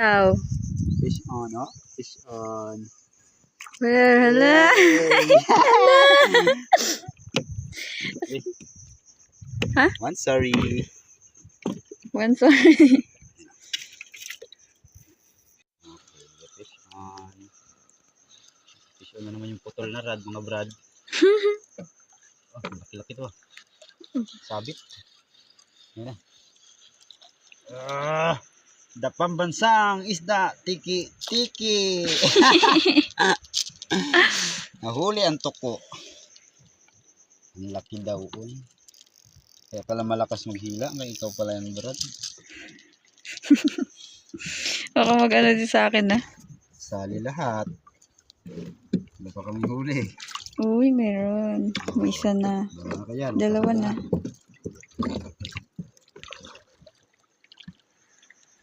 Daw. Fish on, oh. Fish on. Hala. Ha? One sorry. One sorry. Okay, fish on. Fish on na naman yung putol na rad, mga brad. Oh, laki-laki to. Sabit. Yan na. The pambansang isda, tiki-tiki. Nahuli ang tuko. Ang laki daw. Kaya pala malakas maghila. Kaya ikaw pala yung brad. Baka mag-ano din sa akin, ha? Sali lahat. Wala pa kami huli. Uy, meron. May isa na. Dalawa na.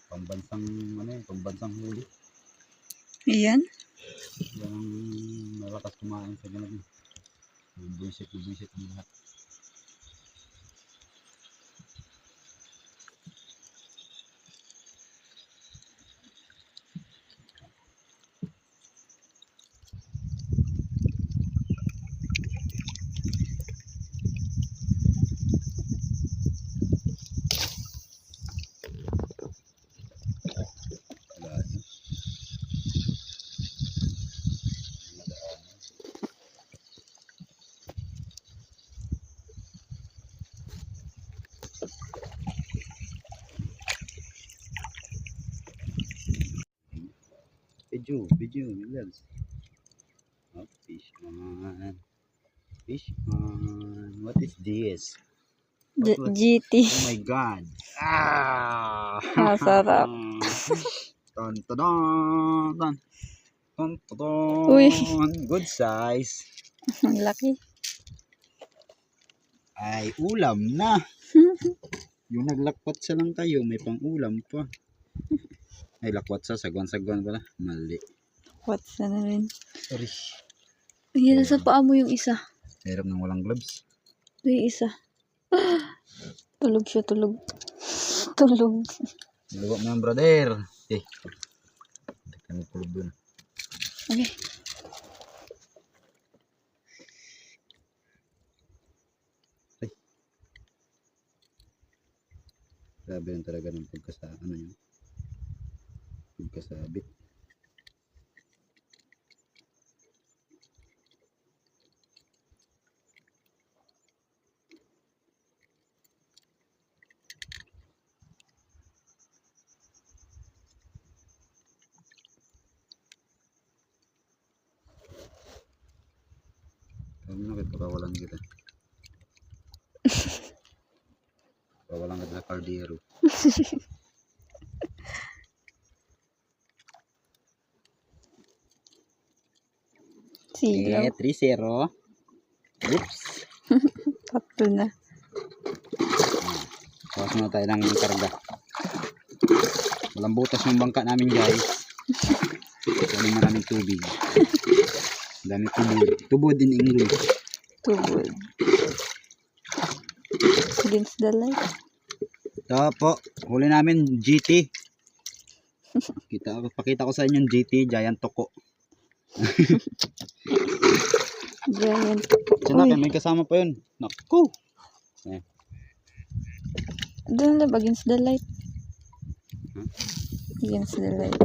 Pambansang, pambansang huli. Ayan. Yan ang malakas kumain sa ganun. Bubisit ng lahat. Video, loves. Oh, fish on. Fish on. What is this? GT. Oh my God. Sarap. Ton, ton, ton. Ton, ton. Uy. Good size. Ang laki. Ay, ulam na. Yung naglakpat sa lang tayo, may pang ulam pa. Ay, lakwat sa sagwan-sagwan pala. Mali. What's na rin? Sorry. Ayan, nasa paa mo yung isa. Hirap ng walang gloves. Yung isa. Tulog siya, tulog. Tulog. Luwa mo yung brother. Eh. Kami tulog dun. Okay. Ay. Grabe yun talaga ng pagkasabit. Kami na kahit pakawalan kita. Pakawalan kita sa kaldero. Silaw. 3-0. Oops. Tatlo na. Bawas na tayo ng karga. Walang butas yung bangka namin, guys. Maraming tubig. Dami tubod. Tubod in English. Tubod. Against the light. Ito po. Huli namin GT. Pakita ko sa inyo yung GT. Giant toko. Giant. Sinabi, may kasama pa yun. Naku. Doon lang, against the light. Against the light.